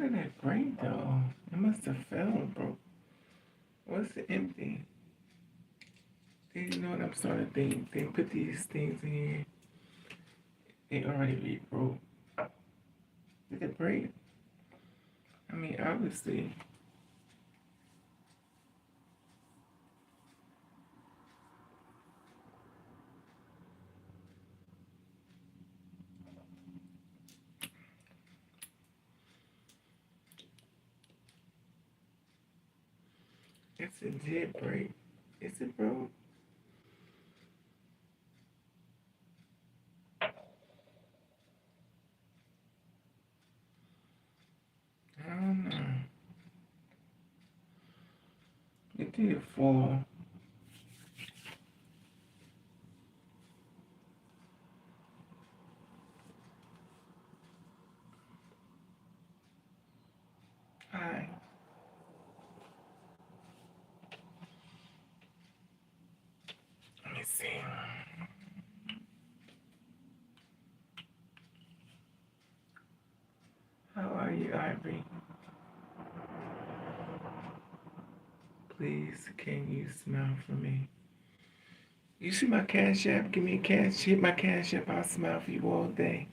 did that break though? It must have fell, bro. What's it empty? You know what I'm starting to think? They put these things in here. They already be broke. Did it break? I mean, obviously. It's a did break. Is it broke? I don't know. It did fall. Hi. Let me see. How are you, Ivory? Please, can you smile for me? You see my cash app? Give me a cash. Hit my cash app. I'll smile for you all day.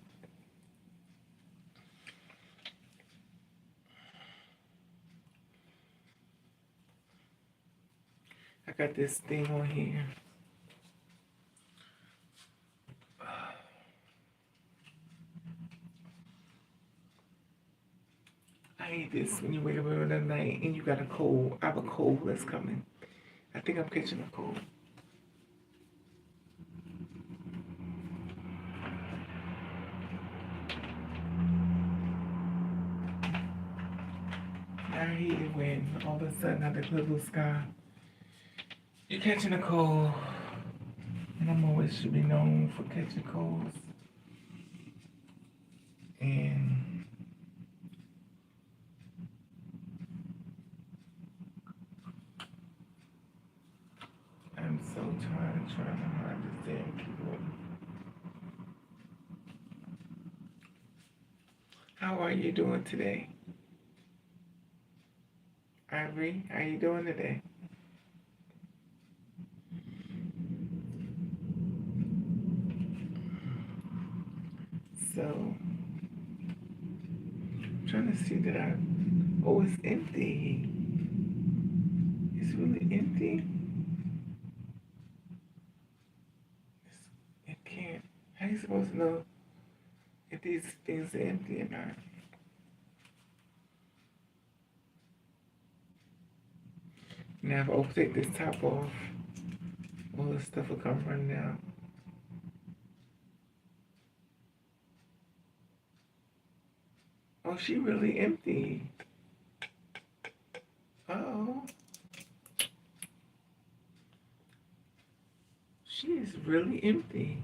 I got this thing on here. I hate this when you wake up in the middle of the night and you got a cold. I have a cold that's coming. I think I'm catching a cold. I hate it when all of a sudden out of the clear blue sky, you're catching a cold. And I'm always should be known for catching colds. And I'm so tired of trying to hide this damn keyboard. How are you doing today? Ivory, how you doing today? So, I'm trying to see that oh, it's empty. It's really empty? It can't. How you supposed to know if these things are empty or not? Now, if I take this top off, all this stuff will come running out. Oh, she really empty. Uh-oh. She is really empty.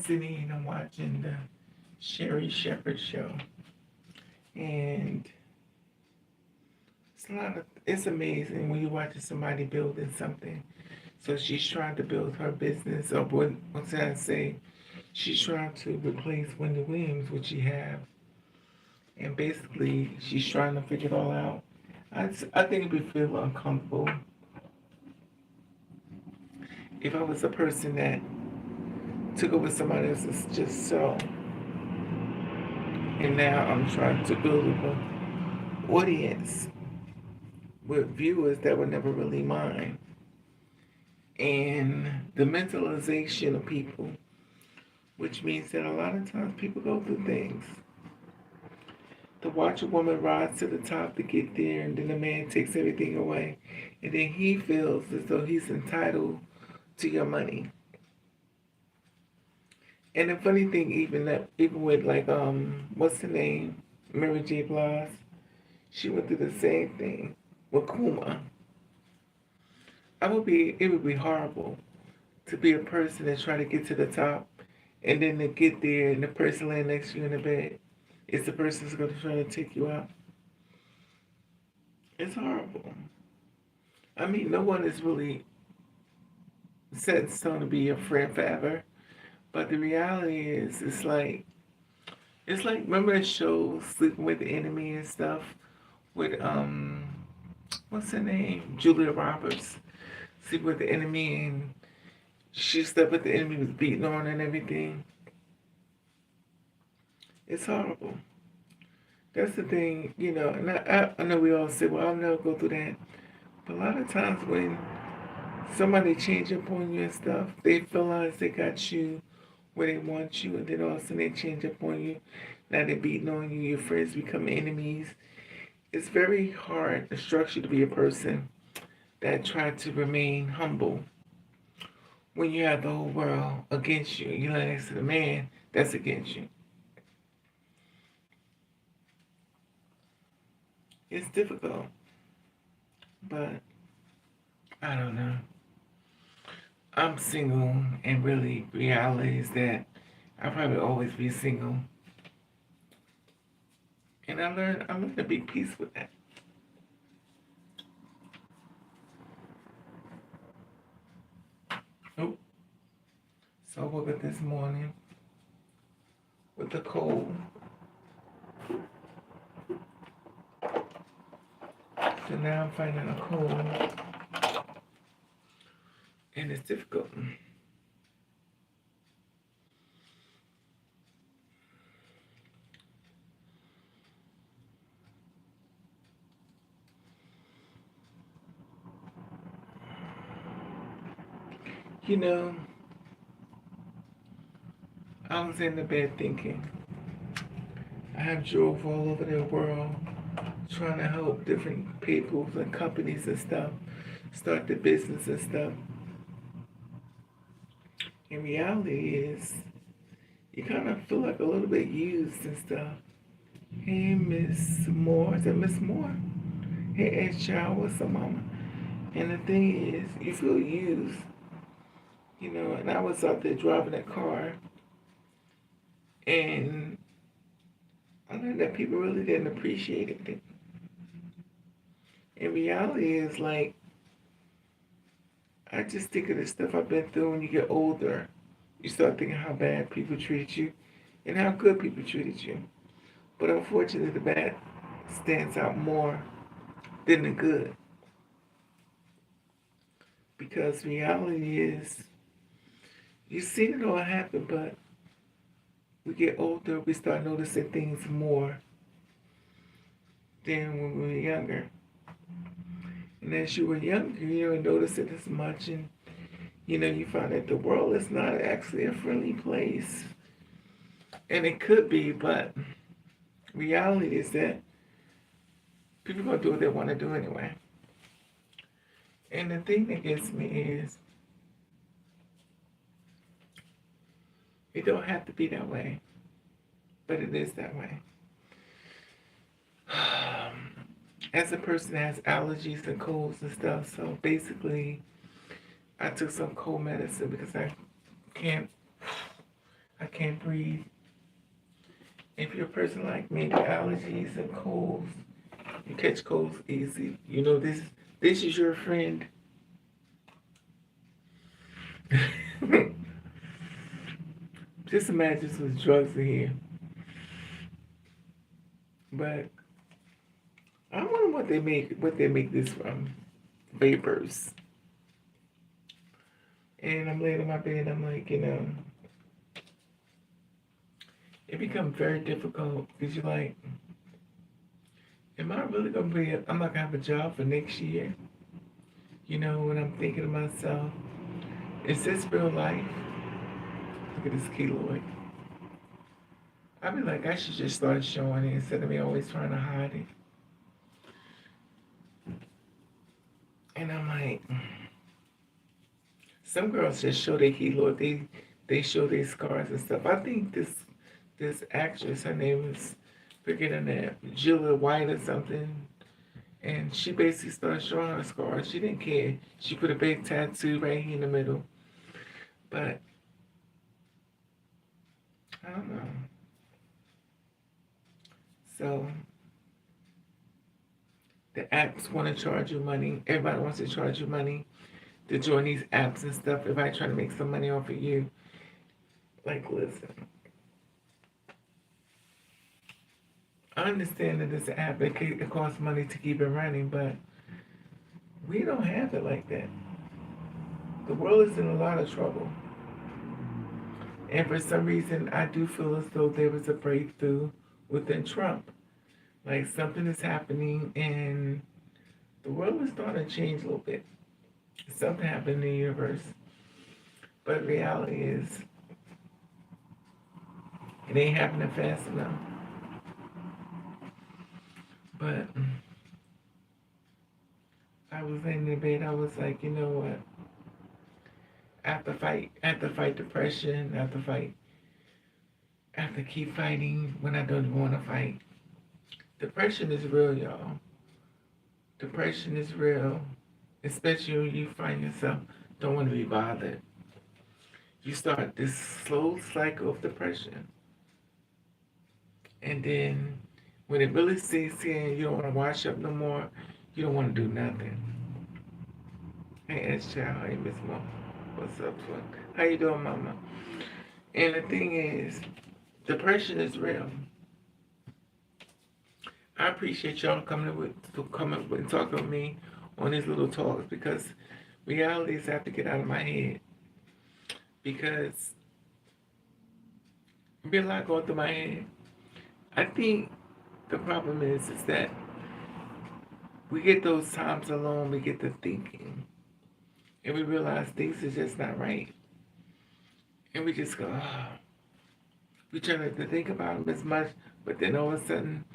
sitting and watching the Sherry Shepherd show, and it's amazing when you're watching somebody building something. So she's trying to build her business, or what should I say? She's trying to replace Wendy Williams, which she have, and basically she's trying to figure it all out. I think it'd be feel uncomfortable if I was a person that took over somebody else's just so, and now I'm trying to build an audience with viewers that were never really mine, and the mentalization of people, which means that a lot of times people go through things. To watch a woman rise to the top to get there, and then the man takes everything away, and then he feels as though he's entitled to your money. And the funny thing, even with like what's the name, Mary J. Blige, she went through the same thing with Kuma. It would be horrible to be a person that try to get to the top, and then to get there, and the person laying next to you in the bed is the person that's going to try to take you out. It's horrible. I mean, no one is really set in stone to be your friend forever. But the reality is, it's like remember the show Sleeping with the Enemy and stuff with what's her name, Julia Roberts, Sleeping with the Enemy, and she slept with the enemy, was beating on her and everything. It's horrible. That's the thing, and I know we all say, well, I'll never go through that. But a lot of times when somebody change up on you and stuff, they feel like they got you where they want you, and then all of a sudden they change up on you. Now they're beating on you, your friends become enemies. It's very hard, a structure, to be a person that try to remain humble when you have the whole world against you. You're next to the man that's against you. It's difficult, but I don't know. I'm single, and really, reality is that I'll probably always be single. And I learned to be peace with that. Nope. So I woke up this morning with a cold. So now I'm fighting a cold. And it's difficult. You know, I was in the bed thinking, I have drove all over the world trying to help different people and companies and stuff start their business and stuff. In reality is, you kind of feel like a little bit used and stuff. Hey, Miss Moore. Is that Miss Moore? Hey, Aunt Child, what's up, Mama? And the thing is, you feel used. And I was out there driving that car, and I learned that people really didn't appreciate it. In reality, is like, I just think of the stuff I've been through. When you get older, you start thinking how bad people treat you and how good people treated you. But unfortunately, the bad stands out more than the good. Because reality is, you've seen it all happen, but we get older, we start noticing things more than when we were younger. And as you were younger, you don't notice it as much, and you find that the world is not actually a friendly place. And it could be, but reality is that people are going to do what they want to do anyway. And the thing that gets me is, it don't have to be that way, but it is that way. As a person that has allergies and colds and stuff, so basically, I took some cold medicine because I can't breathe. If you're a person like me with allergies and colds, you catch colds easy. You know this is your friend. Just imagine some drugs in here. But I wonder what they make this from. Vapors. And I'm laying in my bed, I'm like, it becomes very difficult because you're like, am I really gonna I'm not gonna have a job for next year? When I'm thinking to myself, is this real life? Look at this keloid. I be like, I should just start showing it instead of me always trying to hide it. And I'm like, some girls just show their keloid. They show their scars and stuff. I think this actress, her name is forgetting that Julia White or something, and she basically started showing her scars. She didn't care. She put a big tattoo right here in the middle. But I don't know. So the apps want to charge you money. Everybody wants to charge you money to join these apps and stuff. Everybody trying to make some money off of you. Like, listen. I understand that this app, it costs money to keep it running, but we don't have it like that. The world is in a lot of trouble. And for some reason, I do feel as though there was a breakthrough within Trump. Like something is happening and the world is starting to change a little bit. Something happened in the universe. But reality is, it ain't happening fast enough. But I was laying in bed, I was like, you know what? I have to fight depression, I have to keep fighting when I don't want to fight. Depression is real, y'all. Depression is real, especially when you find yourself don't want to be bothered. You start this slow cycle of depression. And then when it really sinks in, you don't want to wash up no more. You don't want to do nothing. Hey, S Child. Hey, Miss Mom. What's up, son? How you doing, Mama? And the thing is, depression is real. I appreciate y'all coming up and talking with me on these little talks because realities have to get out of my head. Because there's a lot going through my head. I think the problem is that we get those times alone, we get to thinking, and we realize things are just not right. And we just go, oh. We try not to think about them as much, but then all of a sudden,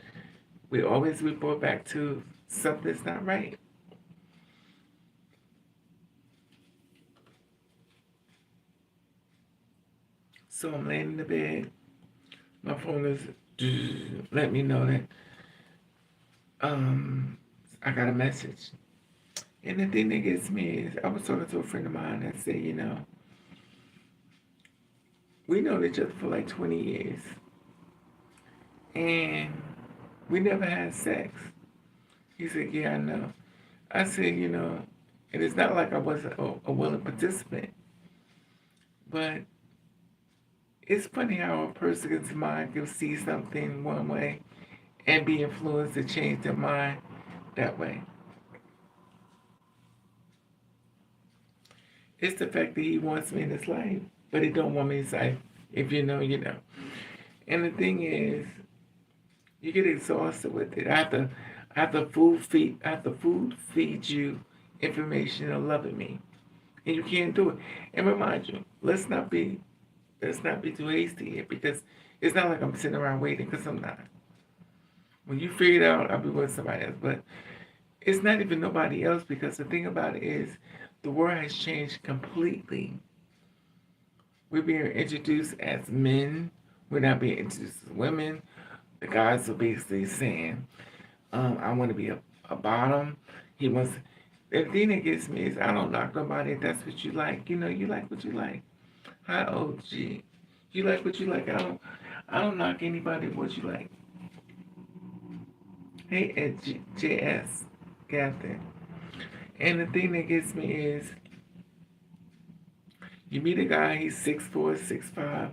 we always report back to something's not right. So I'm laying in the bed. My phone is let me know that I got a message. And the thing that gets me is I was talking to a friend of mine that said, we known each other for like 20 years. And we never had sex. He said, yeah, I know. I said, and it's not like I wasn't a willing participant. But it's funny how a person's mind can see something one way and be influenced to change their mind that way. It's the fact that he wants me in his life, but he don't want me in his life. If you know, you know. And the thing is, you get exhausted with it. I have to food feed you information and loving me, and you can't do it. And remind you, let's not be too hasty here because it's not like I'm sitting around waiting because I'm not. When you figure it out, I'll be with somebody else. But it's not even nobody else because the thing about it is the world has changed completely. We're being introduced as men. We're not being introduced as women. The guys are basically saying, I want to be a bottom. He wants. The thing that gets me is I don't knock nobody if that's what you like. You like what you like. Hi, OG. You like what you like. I don't knock anybody what you like. Hey, at JS, Captain. And the thing that gets me is, you meet a guy, he's 6'4", 6'5",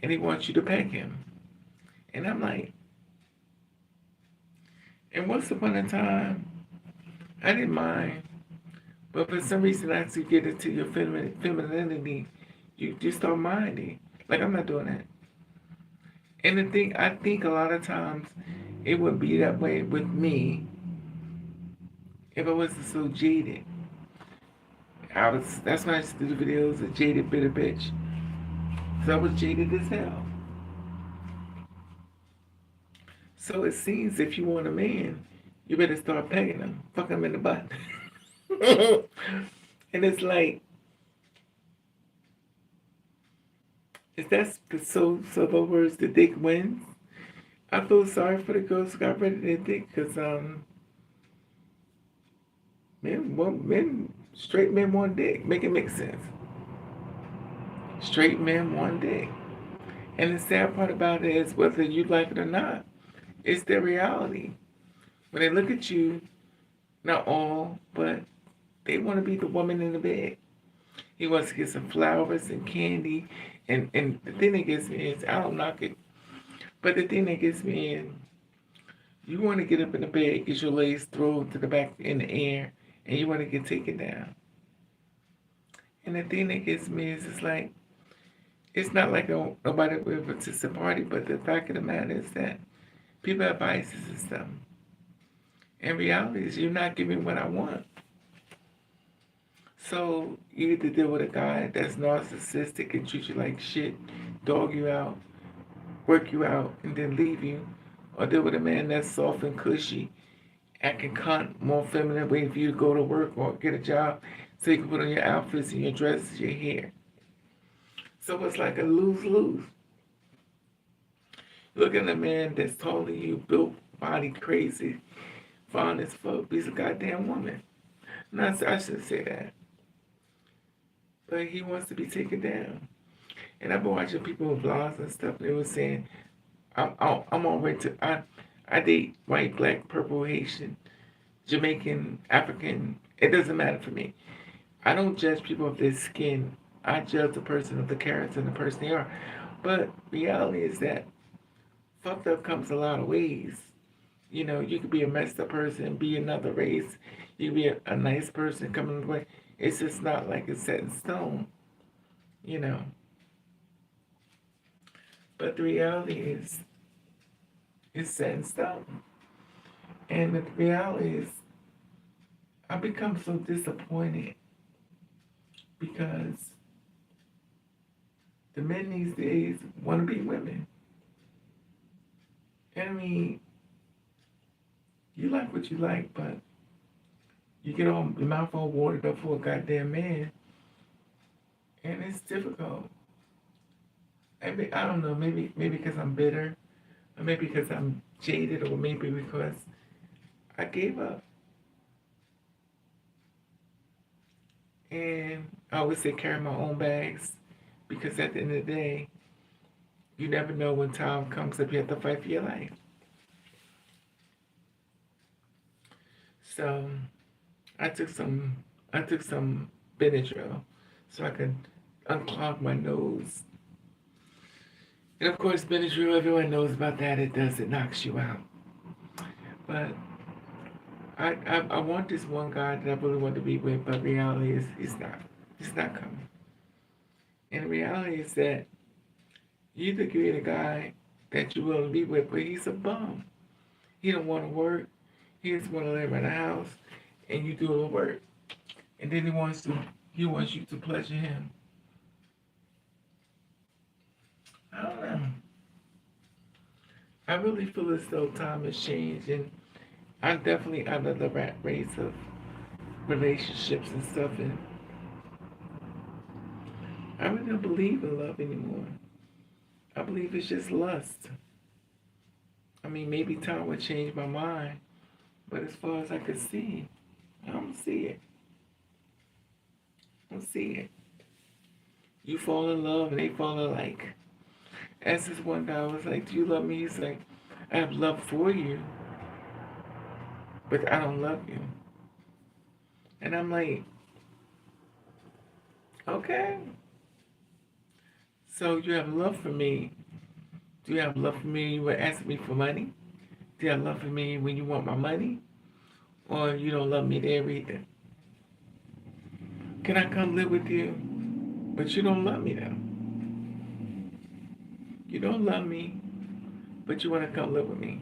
and he wants you to peg him. And I'm like, and once upon a time, I didn't mind. But for some reason, as you get into your femininity, you just start minding. Like, I'm not doing that. And the thing, I think a lot of times it would be that way with me if I wasn't so jaded. That's why I used to do the videos, a jaded bitter bitch. Because I was jaded as hell. So it seems if you want a man, you better start pegging him. Fuck him in the butt. And it's like, is that so the words the dick wins? I feel sorry for the girls who got rid of their dick because straight men want dick. Make it make sense. Straight men want dick. And the sad part about it is whether you like it or not, it's their reality. When they look at you, not all, but they want to be the woman in the bed. He wants to get some flowers and candy. And the thing that gets me is, I don't knock it, but the thing that gets me is, you want to get up in the bed, get your legs thrown to the back in the air, and you want to get taken down. And the thing that gets me is, it's like, it's not like nobody will ever to a party, but the fact of the matter is that people have vices and stuff. And reality is, you're not giving what I want. So you either deal with a guy that's narcissistic and treat you like shit, dog you out, work you out, and then leave you, or deal with a man that's soft and cushy, acting cunt, more feminine, waiting for you to go to work or get a job so you can put on your outfits and your dresses, your hair. So it's like a lose-lose. Look at a man that's taller than you, built, body crazy, fine as fuck, he's a goddamn woman. Not, I shouldn't say that. But he wants to be taken down. And I've been watching people with blogs and stuff, and they were saying, I'm on way to, I date white, black, purple, Haitian, Jamaican, African. It doesn't matter for me. I don't judge people of their skin. I judge the person of the character and the person they are. But reality is that fucked up comes a lot of ways. You know, you could be a messed up person, be another race. You could be a nice person coming away. It's just not like it's set in stone, you know. But the reality is, it's set in stone. And the reality is, I become so disappointed because the men these days want to be women. And I mean, you like what you like, but you get all your mouth all watered up for a goddamn man, and it's difficult. I don't know, maybe because I'm bitter, or maybe because I'm jaded, or maybe because I gave up. And I always say carry my own bags, because at the end of the day, you never know when time comes up you have to fight for your life. So I took some Benadryl so I could unclog my nose. And of course, Benadryl, everyone knows about that. It knocks you out. But I want this one guy that I really want to be with, but reality is he's not coming. And the reality is that you either get a guy that you will be with, but he's a bum. He don't want to work. He just want to live in a house, and you do all the work. And then he wants you to pleasure him. I don't know. I really feel as though time has changed, and I'm definitely out of the rat race of relationships and stuff, and I really don't believe in love anymore. I believe it's just lust. I mean, maybe time would change my mind, but as far as I could see, I don't see it. I don't see it. You fall in love and they fall alike. asked this one guy, I was like, do you love me? He's like, I have love for you, but I don't love you. And I'm like, okay. So you have love for me. Do you have love for me when you would ask me for money? Do you have love for me when you want my money? Or you don't love me there either? Can I come live with you? But you don't love me though. You don't love me, but you want to come live with me.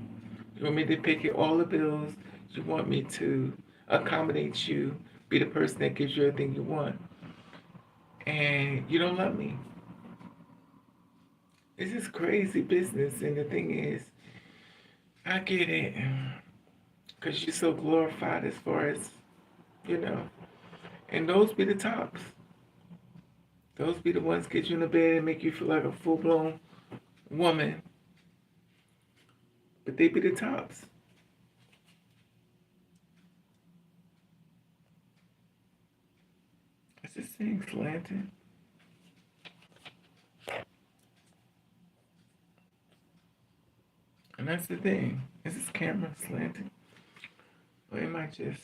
You want me to pay all the bills. You want me to accommodate you, be the person that gives you everything you want. And you don't love me. It's just crazy business. And the thing is, I get it. Because you're so glorified as far as, you know. And those be the tops. Those be the ones get you in the bed and make you feel like a full-blown woman. But they be the tops. Is this thing slanted? And that's the thing. Is this camera slanted? Or am I just...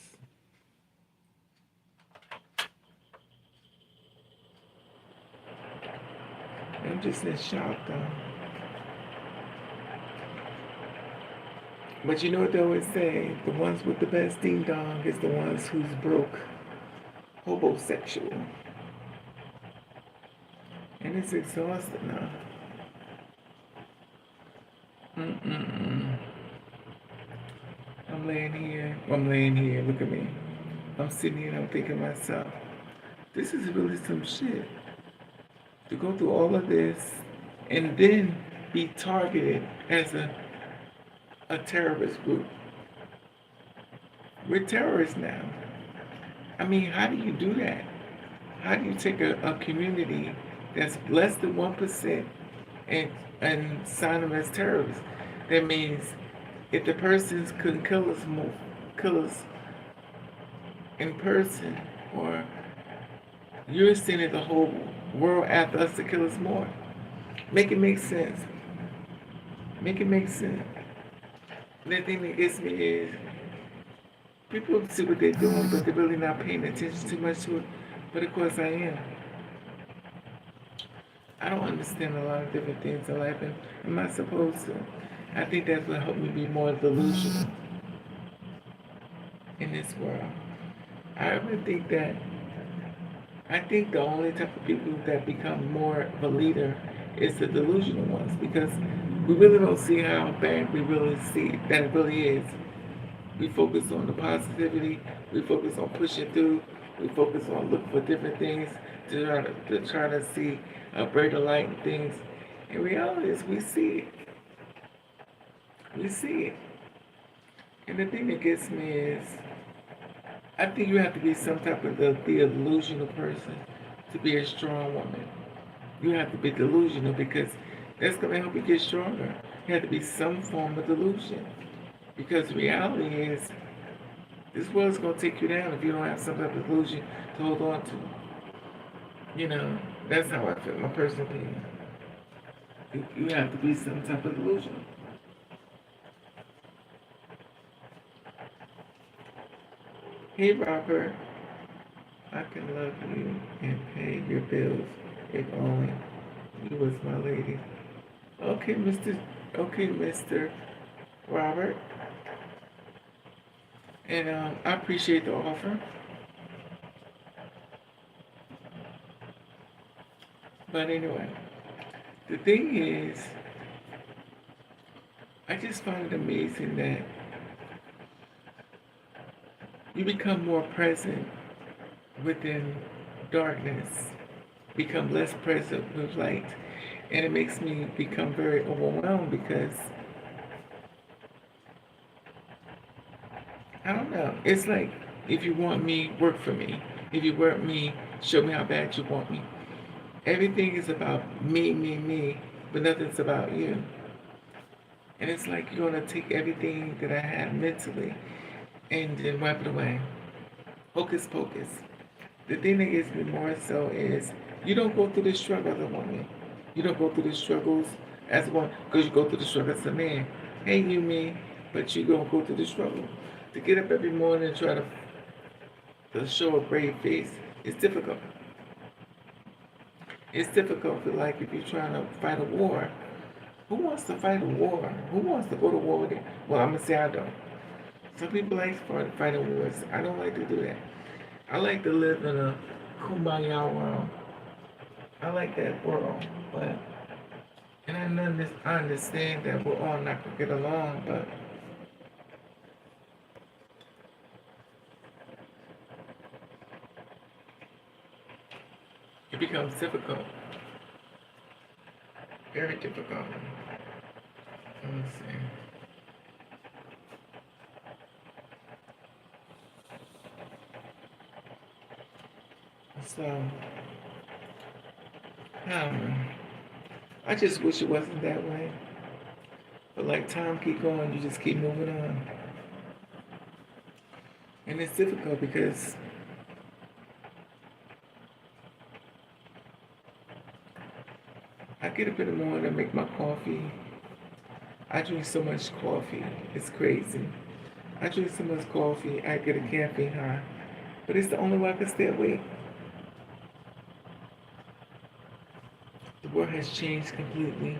I'm just in shock though. But you know what they always say? The ones with the best ding dong is the ones who's broke. Homosexual. And it's exhausting now. Mm-mm-mm. I'm laying here, look at me. I'm sitting here and I'm thinking to myself, this is really some shit. To go through all of this and then be targeted as a terrorist group. We're terrorists now. I mean, how do you do that? How do you take a community that's less than 1% and sign them as terrorists? That means if the persons couldn't kill us in person, or you're sending the whole world after us to kill us more. Make it make sense. Make it make sense. The thing that gets me is people see what they're doing, but they're really not paying attention too much to it. But of course I am. I don't understand a lot of different things in life, and I'm not supposed to. I think that's what helped me be more delusional in this world. I really think that I think the only type of people that become more of a leader is the delusional ones, because we really don't see how bad we really see that it really is. We focus on the positivity, we focus on pushing through, we focus on looking for different things to try to see a brighter light in things. In reality is we see it. We see it. And the thing that gets me is I think you have to be some type of the delusional person to be a strong woman. You have to be delusional because that's going to help you get stronger. You have to be some form of delusion. Because reality is, this world's going to take you down if you don't have some type of delusion to hold on to. You know, that's how I feel, my personal opinion. You have to be some type of delusion. Hey, Robert. I can love you and pay your bills if only you was my lady. Okay, Mr. Robert. And I appreciate the offer. But anyway, the thing is, I just find it amazing that you become more present within darkness, become less present with light. And it makes me become very overwhelmed because, I don't know, it's like, if you want me, work for me. If you want me, show me how bad you want me. Everything is about me, but nothing's about you. And it's like you're going to take everything that I have mentally and then wipe it away. Hocus pocus. The thing that gets me more so is you don't go through the struggle as a woman. You don't go through the struggles As one, because you go through the struggle as a man. Hey, you me, but you gonna go through the struggle. To get up every morning and try to show a brave face, it's difficult. It's difficult, like if you're trying to fight a war. Who wants to fight a war? Who wants to go to war with it? Well, I'm gonna say I don't. Some people like fighting wars. I don't like to do that. I like to live in a kumbaya world. I like that world, but and I understand that we're all not gonna get along, but it becomes difficult, very difficult. Let me see. So, I just wish it wasn't that way. But like time keep going, you just keep moving on. And it's difficult because I get up in the morning and make my coffee. I drink so much coffee, it's crazy. I drink so much coffee, I get a caffeine high. But it's the only way I can stay awake. The world has changed completely.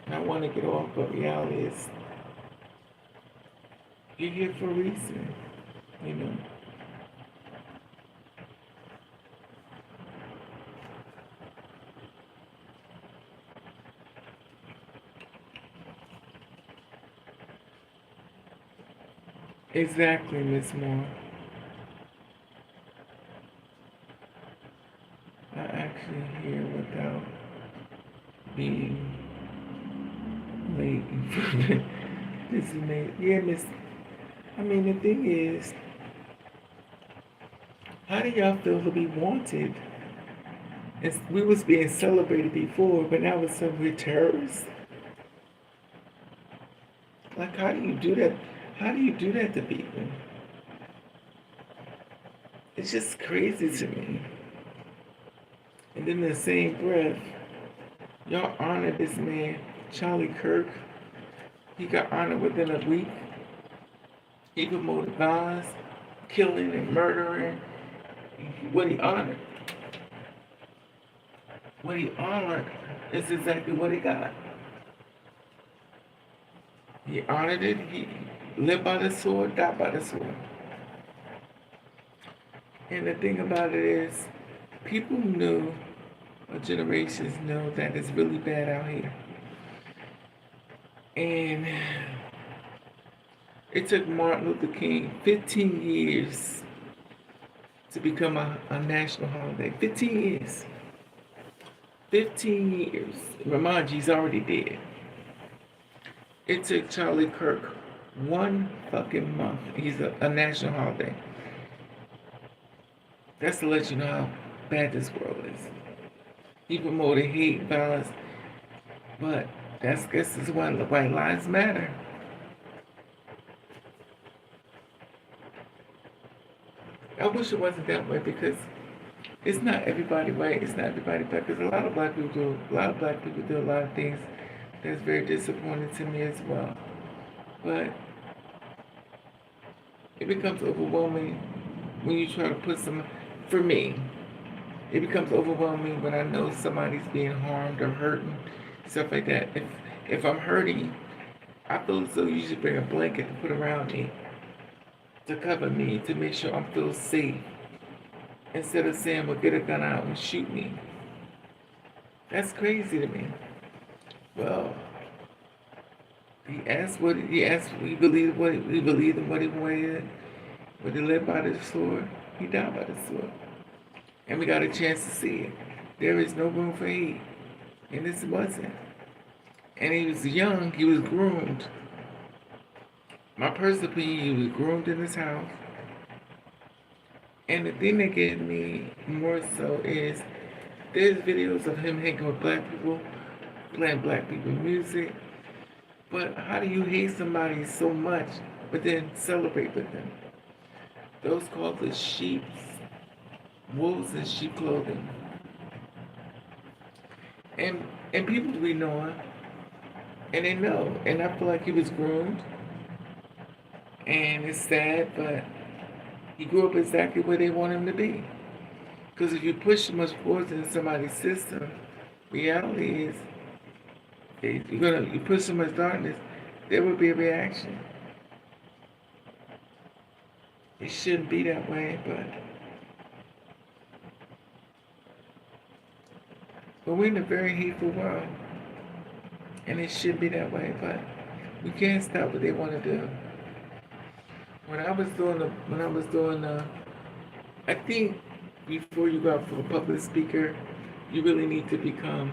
And I want to get off, but reality is you're here for a reason, you know. Exactly, Miss Moore. I actually hear without being late. This is made. Yeah, Miss. I mean, the thing is, how do y'all feel to be wanted? We was being celebrated before, but now it's some we're terrorists. Like, how do you do that? How do you do that to people? It's just crazy to me. And then in the same breath, y'all honor this man, Charlie Kirk. He got honored within a week. He promoted violence, killing and murdering. What he honored. What he honored is exactly what he got. He honored it. He lived by the sword, died by the sword. And the thing about it is, people knew, or generations know, that it's really bad out here. And it took Martin Luther King 15 years to become a national holiday. 15 years. 15 years. Remind you, he's already dead. It took Charlie Kirk 1 fucking month. He's a national holiday. That's to let you know how bad this world is. He promoted hate, violence, but this is why the white lives matter. I wish it wasn't that way because it's not everybody white, it's not everybody black. Because a lot of black people do a lot of things that's very disappointing to me as well. But it becomes overwhelming when you try to put for me, it becomes overwhelming when I know somebody's being harmed or hurting, stuff like that. If I'm hurting, I feel as though you should bring a blanket to put around me, to cover me, to make sure I feel safe. Instead of saying, well, get a gun out and shoot me. That's crazy to me. Well, he asked, we believed in what he wanted, but he lived by the sword, he died by the sword. And we got a chance to see it. There is no room for hate. And this wasn't. And he was young, he was groomed. My personal opinion, he was groomed in his house. And the thing that gets me more so is there's videos of him hanging with black people, playing black people music. But how do you hate somebody so much, but then celebrate with them? Those called the sheep, wolves in sheep clothing. And people we know, And they know. And I feel like he was groomed. And it's sad, but he grew up exactly where they want him to be. Because if you push too much force into somebody's system, reality is, you put so much darkness, there will be a reaction. It shouldn't be that way, but we're in a very hateful world, and it should be that way. But we can't stop what they want to do. I think before you go out for a public speaker, you really need to become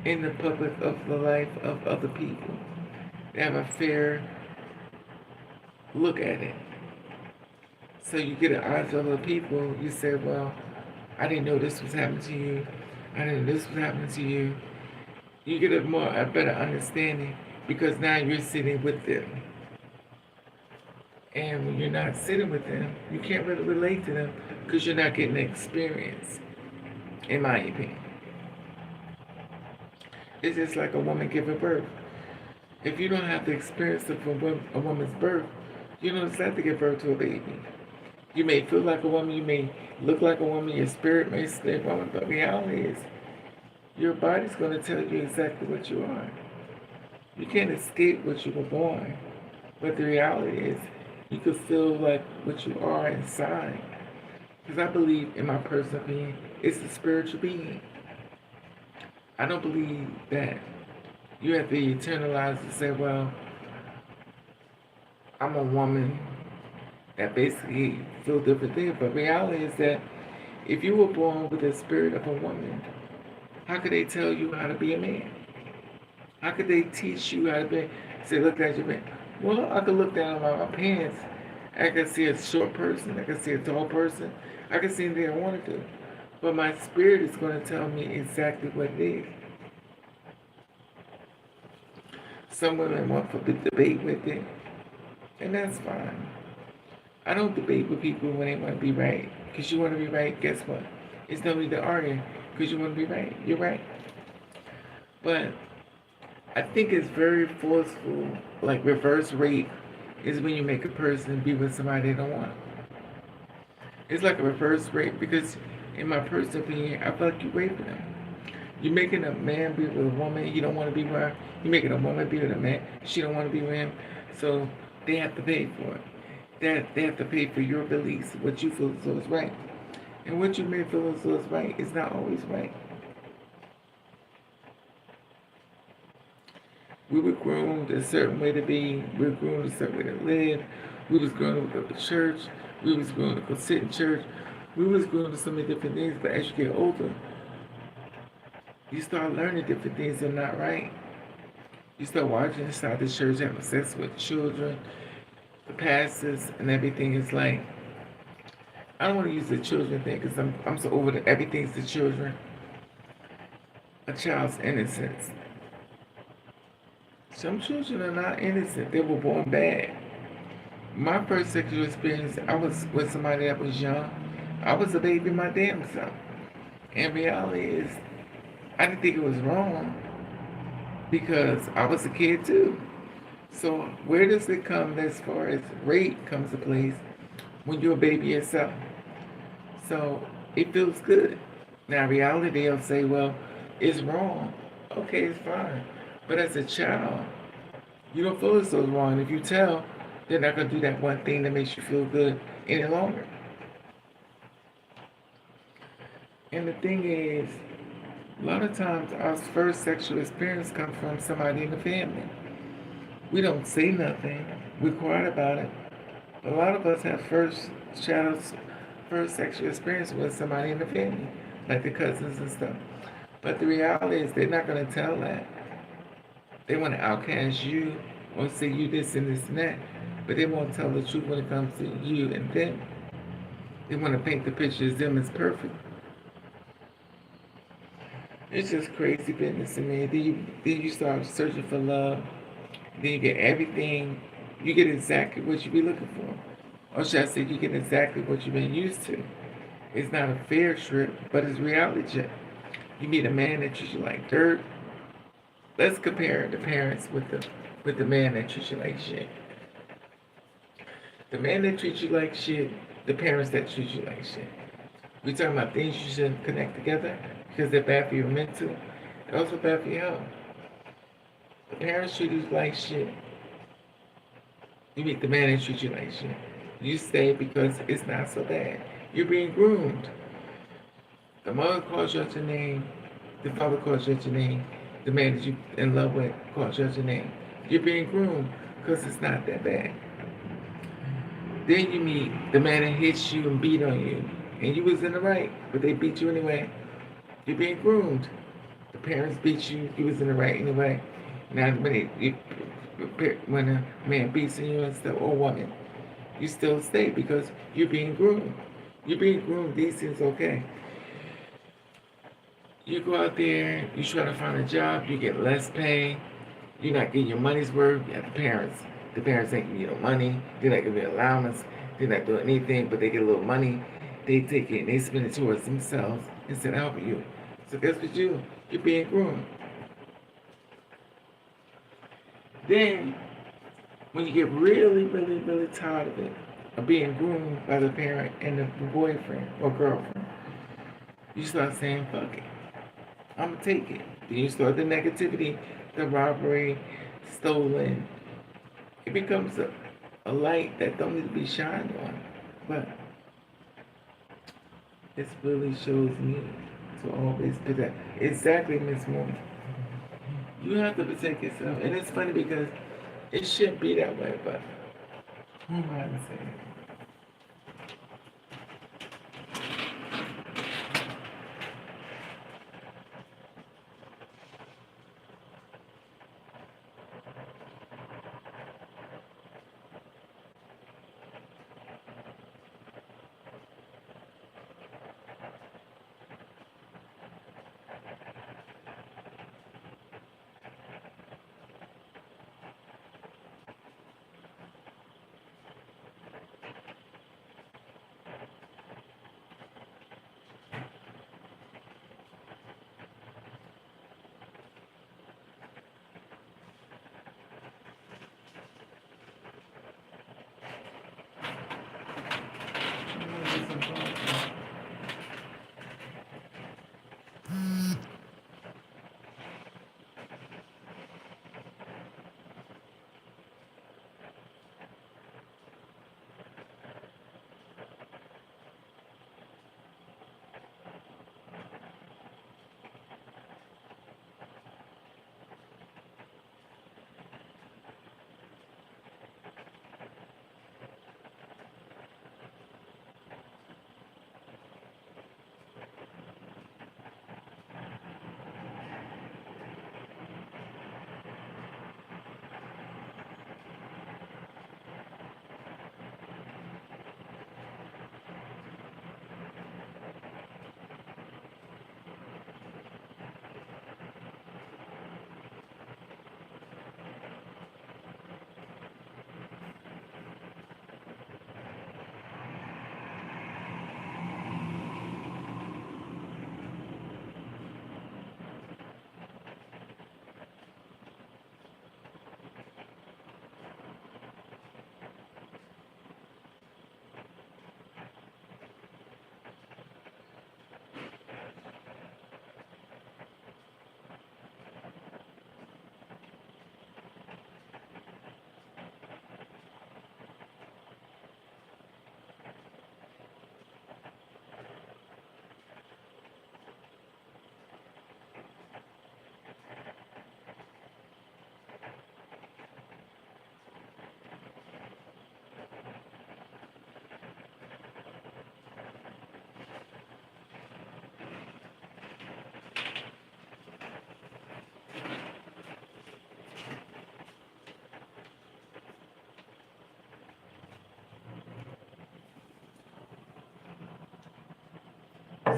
in the public of the life of other people. They have a fair look at it. So you get an eyes of other people, you say, well, I didn't know this was happening to you. I didn't know this was happening to you. You get a better understanding because now you're sitting with them. And when you're not sitting with them, you can't really relate to them because you're not getting the experience, in my opinion. It's just like a woman giving birth. If you don't have the experience of a woman's birth, you don't have to give birth to a baby. You may feel like a woman, you may look like a woman, your spirit may stay a woman, but reality is your body's going to tell you exactly what you are. You can't escape what you were born, but the reality is you could feel like what you are inside. Because I believe, in my personal opinion, it's the spiritual being. I don't believe that you have to eternalize and say, well, I'm a woman that basically feel different things. But reality is that if you were born with the spirit of a woman, how could they tell you how to be a man? How could they teach you how to be, say, look at your man? Well, I could look down on my pants. I can see a short person. I can see a tall person. I can see anything I want to do. But my spirit is going to tell me exactly what it is. Some women want to debate with it, and that's fine. I don't debate with people when they want to be right. Because you want to be right, guess what? It's no need to argue because you want to be right. You're right. But I think it's very forceful, like reverse rape is when you make a person be with somebody they don't want. It's like a reverse rape because, in my personal opinion, I feel like you're raping them. You're making a man be with a woman he don't want to be with her. You're making a woman be with a man she don't want to be with him. So they have to pay for it. They have to pay for your beliefs, what you feel as though is right. And what you may feel as though is right is not always right. We were groomed a certain way to be. We were groomed a certain way to live. We was groomed to go to church. We was groomed to go sit in church. We was groomed to so many different things. But as you get older, you start learning different things that are not right. You start watching inside the church having sex with children, the pastors, and everything is like, I don't want to use the children thing because I'm so over that everything's the children. A child's innocence. Some children are not innocent. They were born bad. My first sexual experience, I was with somebody that was young. I was a baby my damn self. And reality is, I didn't think it was wrong because I was a kid too. So where does it come as far as rape comes to place when you're a baby yourself? So it feels good. Now reality, they'll say, well, it's wrong. Okay, it's fine. But as a child, you don't feel as though it's wrong. If you tell, they're not going to do that one thing that makes you feel good any longer. And the thing is, a lot of times our first sexual experience comes from somebody in the family. We don't say nothing. We're quiet about it. But a lot of us have first sexual experience with somebody in the family, like the cousins and stuff. But the reality is they're not going to tell that. They want to outcast you or say you this and this and that, but they won't tell the truth when it comes to you and them. They want to paint the picture as them as perfect. It's just crazy business to me. Then you start searching for love. Then you get everything. You get exactly what you be looking for. Or should I say you get exactly what you've been used to. It's not a fair trip, but it's reality check. You meet a man that treats you like dirt. let's compare the parents with the man that treats you like shit. The man that treats you like shit, the parents that treat you like shit. We talking about things you shouldn't connect together because they're bad for your mental. They're also bad for your health. The parents treat you like shit. You meet the man that treats you like shit. You stay because it's not so bad. You're being groomed. The mother calls you out your name. The father calls you out your name. The man that you in love with calls you out your name. You're being groomed because it's not that bad. Then you meet the man that hits you and beat on you. And you was in the right, but they beat you anyway. You're being groomed. The parents beat you, you was in the right anyway. Now when a man beats you and stuff, or woman, you still stay because you're being groomed. You're being groomed, these things okay. You go out there, you try to find a job, you get less pay, you're not getting your money's worth. You have the parents. The parents ain't giving you no money, they're not giving you allowance, they're not doing anything, but they get a little money, they take it and they spend it towards themselves instead of helping you. So guess what you do? You're being groomed. Then, when you get really, really, really tired of it, of being groomed by the parent and the boyfriend or girlfriend, you start saying, fuck it. I'm going to take it. Then you start the negativity, the robbery, stolen. It becomes a light that don't need to be shined on. But it really shows me to always do that. Exactly, Miss Moore. You have to protect yourself. And it's funny because it shouldn't be that way, but who am I to say it?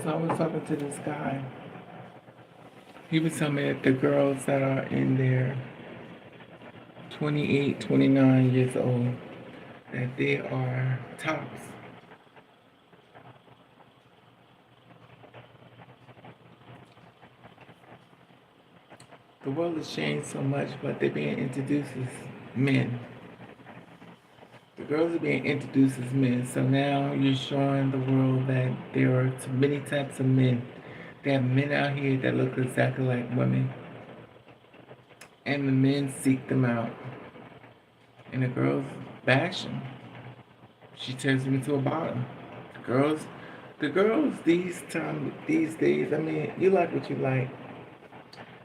So I was talking to this guy. He was telling me that the girls that are in their 28, 29 years old, that they are tops. The world has changed so much, but they're being introduced as men. The girls are being introduced as men, so now you're showing the world that there are many types of men. There are men out here that look exactly like women, and the men seek them out, and the girls bash them. She turns them into a bottom. The girls, the girls these days. I mean, you like what you like,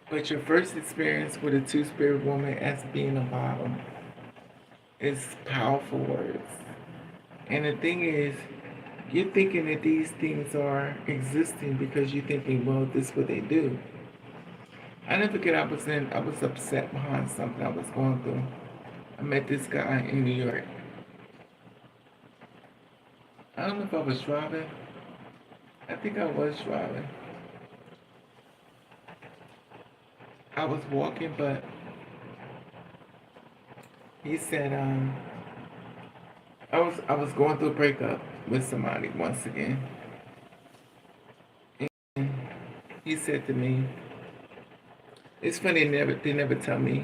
but your first experience with a two-spirit woman as being a bottom is powerful words. And the thing is, you're thinking that these things are existing because you're thinking, well, this is what they do. I never forget I was upset behind something I was going through. I met this guy in New York. I don't know if I was driving. I think I was driving. I was walking, but he said, I was going through a breakup with somebody once again. And he said to me, it's funny, they never tell me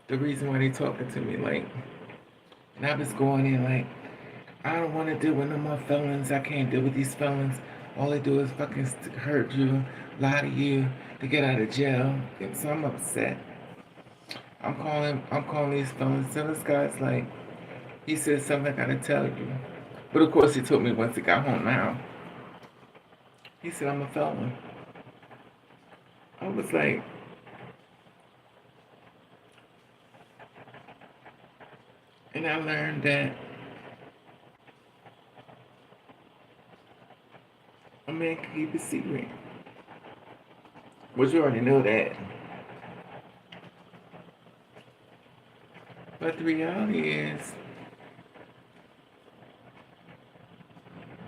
the reason why they talking to me, like, and I was going in like, I don't want to deal with no more felons. I can't deal with these felons. All they do is fucking hurt you, lie to you, to get out of jail. And so I'm upset. I'm calling these felons. So this guy's like, he said something I gotta tell you. But of course he told me once he got home now. He said I'm a felon. I was like, and I learned that a man can keep a secret. But you already know that. But the reality is,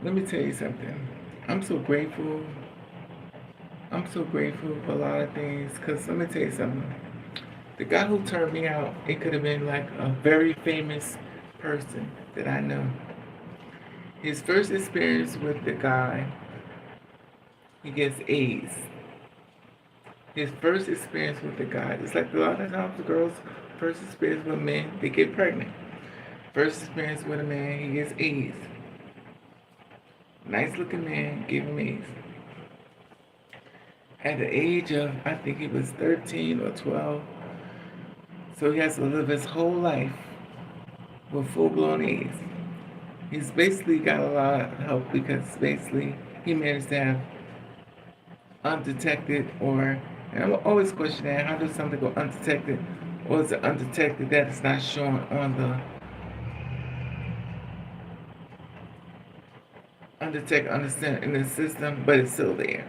let me tell you something. I'm so grateful. I'm so grateful for a lot of things. Because let me tell you something. The guy who turned me out, it could have been like a very famous person that I know. His first experience with the guy, he gets AIDS. His first experience with the guy, it's like a lot of times the girls' first experience with men, they get pregnant. First experience with a man, he gets AIDS. Nice looking man, give him AIDS. At the age of, I think he was 13 or 12, so he has to live his whole life with full-blown AIDS. He's basically got a lot of help because basically he managed to have undetected or, and I'm always questioning how does something go undetected, or is it undetected that it's not showing on the undetected, understand in the system, but it's still there.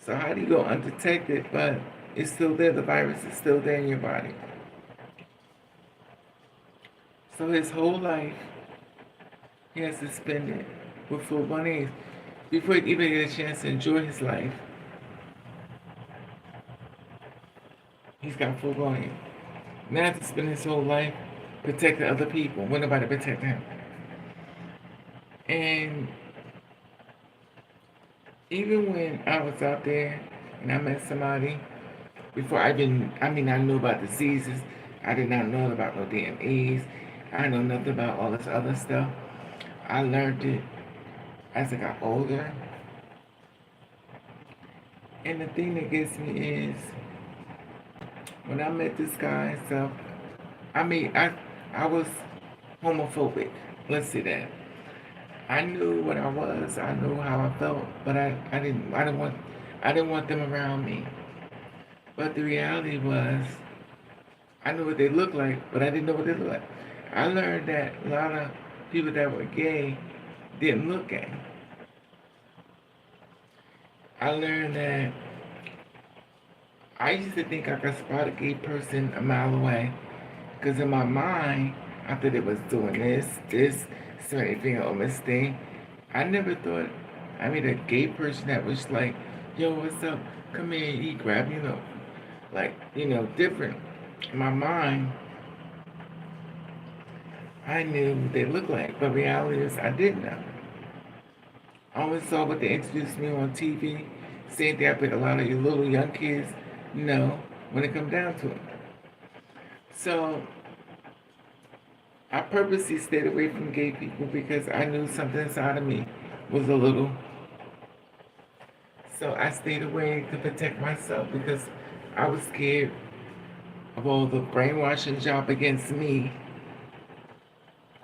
So how do you go undetected, but it's still there, the virus is still there in your body? So his whole life, he has to spend it with full-blown AIDS before he even get a chance to enjoy his life. He's got full-blown AIDS. Now he has to spend his whole life protecting other people when nobody protect him. And even when I was out there and I met somebody, before I knew about diseases. I did not know about no damn AIDS. I know nothing about all this other stuff. I learned it as I got older. And the thing that gets me is, when I met this guy, I was homophobic. Let's say that. I knew what I was. I knew how I felt, but I didn't want them around me. But the reality was, I knew what they looked like, but I didn't know what they looked like. I learned that a lot of people that were gay didn't look gay. I learned that I used to think I could spot a gay person a mile away, because in my mind, I thought it was doing this, certain thing or this thing. I never thought, I mean, a gay person that was like, yo, what's up? Come here, eat, grab, different. In my mind, I knew what they looked like, but reality is I didn't know. I always saw what they introduced me on TV. Same thing with a lot of you little young kids. No, when it comes down to it. So I purposely stayed away from gay people because I knew something inside of me was a little. So I stayed away to protect myself because I was scared of all the brainwashing job against me.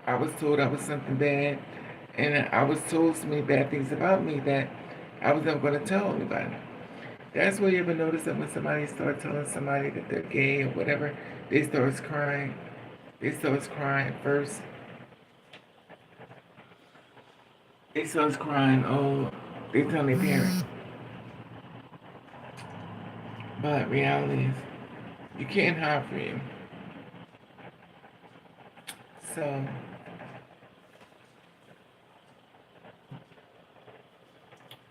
I was told I was something bad, and I was told so many bad things about me that I was never going to tell anybody. That's where you ever notice that when somebody starts telling somebody that they're gay or whatever, they start crying. They start crying first. They start crying. Oh, they tell their parents. But reality is, you can't hide from you. So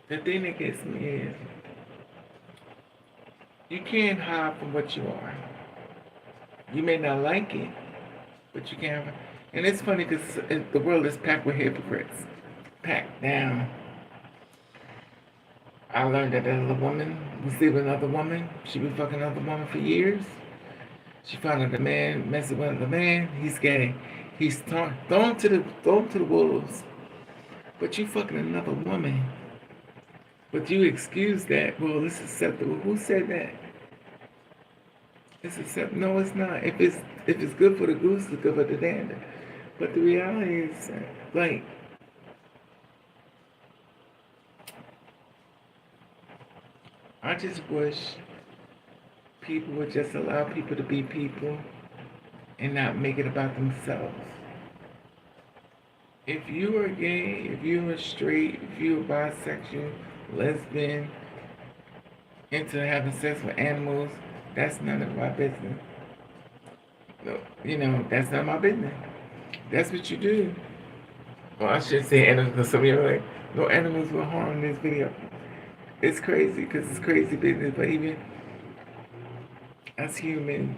the thing that gets me is, you can't hide from what you are. You may not like it, but you can't. And it's funny because the world is packed with hypocrites. Packed down. I learned that a woman was sleeping with another woman. She was fucking another woman for years. She found out the man messing with another man. He's gay. He's thrown to the wolves. But you fucking another woman. But you excuse that. Well, it's acceptable. Who said that? It's acceptable. No, it's not. If it's good for the goose, it's good for the gander. But the reality is, like, I just wish people would just allow people to be people and not make it about themselves. If you are gay, if you are straight, if you are bisexual, lesbian, into having sex with animals, that's none of my business. No, that's not my business. That's what you do. Well, I should say animals because some of you are like, no animals were harmed in this video. It's crazy because it's crazy business, but even as humans,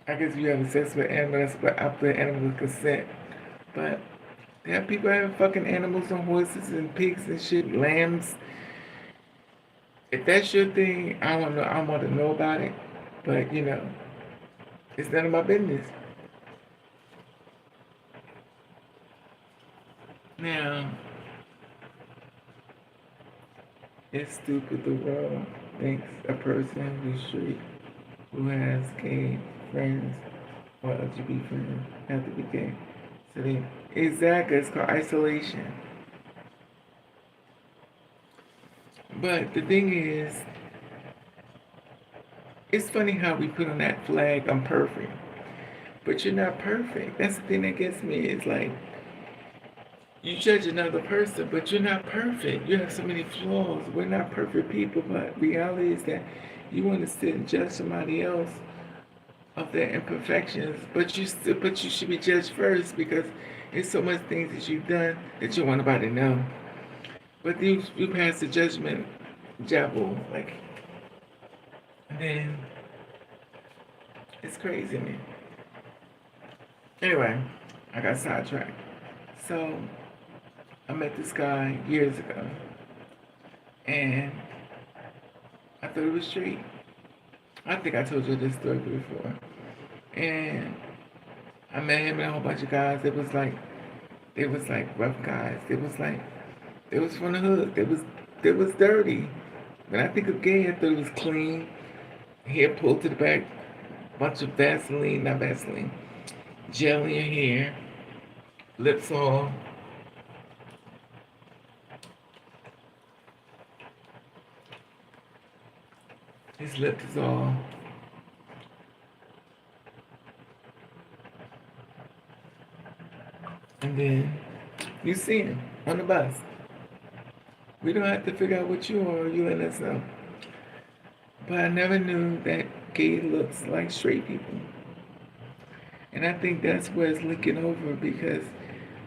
I guess if you have sex with animals, but after animals consent. But there are people having fucking animals and horses and pigs and shit, lambs. If that's your thing, I don't know. I want to know about it, but it's none of my business. Now, it's stupid. The world thinks a person who's straight, who has gay friends or LGBT friends, have to be gay. So exactly, it's called isolation. But the thing is, it's funny how we put on that flag, I'm perfect. But you're not perfect. That's the thing that gets me. It's like, you judge another person, but you're not perfect. You have so many flaws. We're not perfect people, but reality is that you want to sit and judge somebody else of their imperfections, but you should be judged first because there's so much things that you've done that you want nobody to know. But you pass the judgment jabble, like, and then it's crazy, man. Anyway, I got sidetracked. So I met this guy years ago, and I thought it was straight. I think I told you this story before. And I met him and a whole bunch of guys. They was like rough guys. They was from the hood. They was dirty. When I think of gay, I thought it was clean, hair pulled to the back, bunch of Vaseline, not Vaseline, gel in your hair, lips all. His lips is all. And then you see him on the bus. We don't have to figure out what you are, you let us know. But I never knew that gay looks like straight people. And I think that's where it's looking over because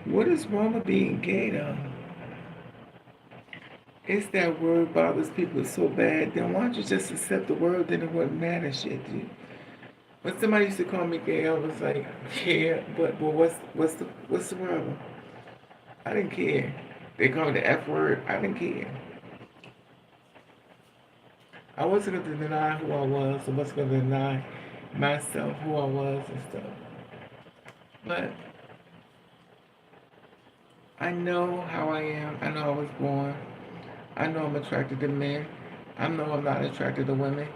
what is wrong with being gay though? It's that word bothers people so bad, then why don't you just accept the word, then it wouldn't matter shit, dude. When somebody used to call me gay, I was like, yeah, but what's the problem? I didn't care. They called me the F word, I didn't care. I wasn't going to deny who I was. I wasn't going to deny myself who I was and stuff. But I know how I am. I know I was born. I know I'm attracted to men. I know I'm not attracted to women.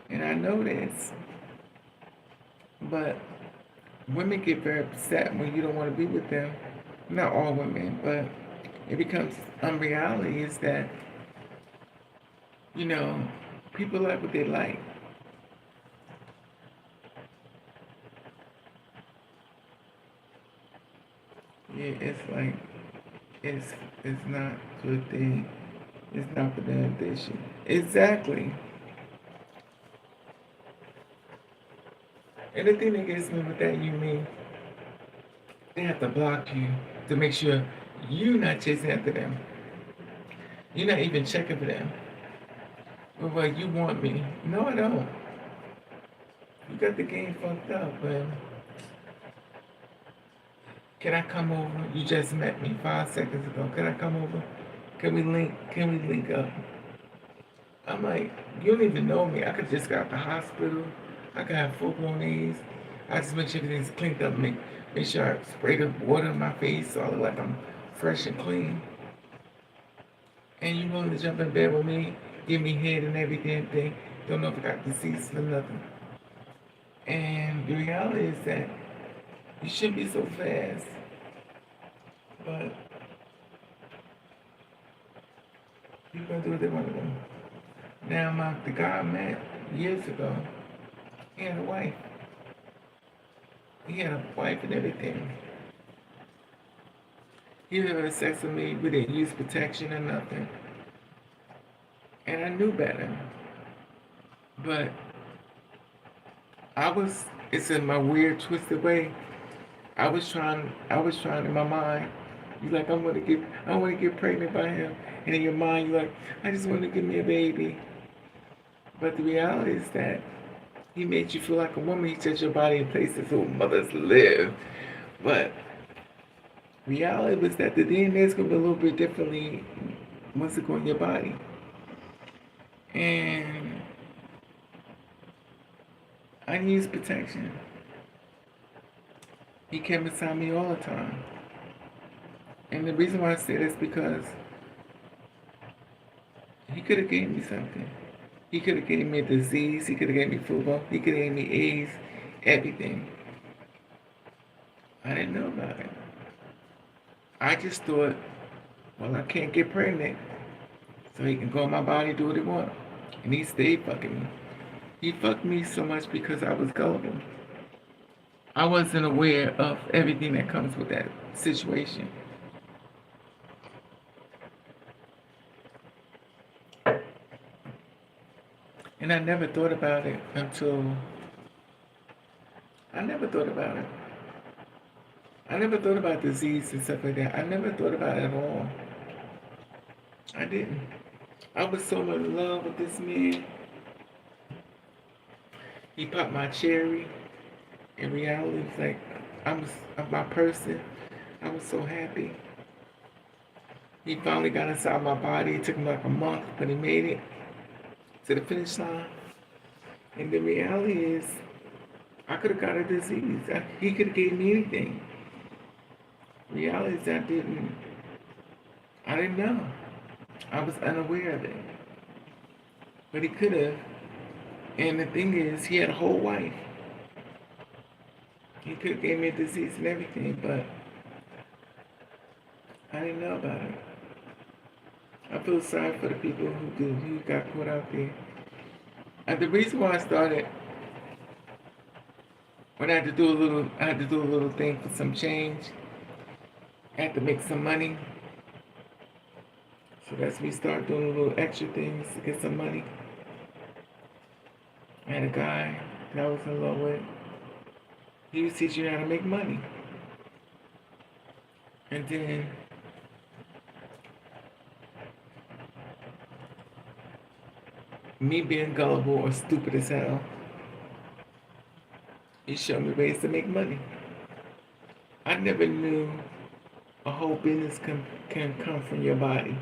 And I know this. But women get very upset when you don't want to be with them. Not all women, but it becomes unreality is that, you know, people like what they like. Yeah, it's like it's it's not a good thing. It's not for the ambition. Exactly. And the thing that gets me with that, you mean they have to block you to make sure you're not chasing after them. You're not even checking for them. Well, you want me. No, I don't. You got the game fucked up, but can I come over? You just met me 5 seconds ago. Can I come over? Can we link? Can we link up? I'm like, you don't even know me. I could just got out the hospital. I could have full blown AIDS. I just make sure everything's cleaned up. Make sure I spray the water in my face so I look like I'm fresh and clean. And you willing to jump in bed with me, give me head and every damn thing. Don't know if I got disease or nothing. And the reality is that you shouldn't be so fast. But people gonna do what they want to do. Now the guy I met years ago, he had a wife. He had a wife and everything. He was having sex with me. We didn't use protection or nothing. And I knew better. But it's in my weird, twisted way. I was trying in my mind. You like, I want to get pregnant by him. And in your mind, you're like, I just want to give me a baby. But the reality is that he made you feel like a woman. He set your body in places where mothers live. But reality was that the DNA is going to be a little bit differently once it goes in your body. And I use protection. He came beside me all the time. And the reason why I say this is because he could have gave me something. He could have gave me a disease. He could have gave me football. He could have gave me AIDS. Everything. I didn't know about it. I just thought, well, I can't get pregnant. So he can go in my body, do what he wants. And he stayed fucking me. He fucked me so much because I was gullible. I wasn't aware of everything that comes with that situation. And I never thought about it until I never thought about it. I never thought about disease and stuff like that. I never thought about it at all. I didn't. I was so in love with this man. He popped my cherry. In reality, it's like I'm my person. I was so happy. He finally got inside my body. It took him like a month, but he made it to the finish line. And the reality is, I could have got a disease. He could have gave me anything. Reality is, I didn't know. I was unaware of it. But he could have. And the thing is, he had a whole wife. He could have gave me a disease and everything, but I didn't know about it. I feel sorry for the people who got caught out there. And the reason why I started, when I had to do a little thing for some change. I had to make some money. So that's me start doing a little extra things to get some money. I had a guy that I was in love with. He was teaching me how to make money. And then me being gullible or stupid as hell, he showed me ways to make money. I never knew a whole business can come from your body.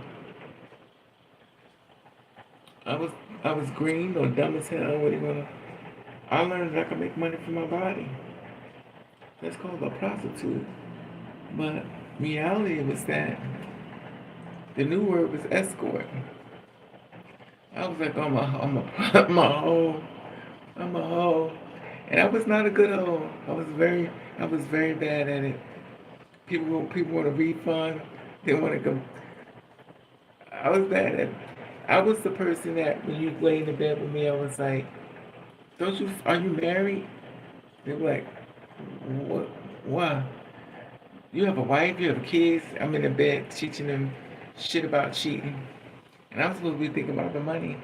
I was I was green or dumb as hell. What do you wanna? I learned that I could make money from my body. That's called a prostitute. But reality was that the new word was escort. I was like, I'm a hoe. I'm a hoe. And I was not a good hoe. I was very bad at it. People want a refund. They want to go. I was bad at it. I was the person that when you lay in the bed with me, I was like, are you married? They were like, what, why? You have a wife, you have kids. I'm in the bed teaching them shit about cheating. And I'm supposed to be thinking about the money.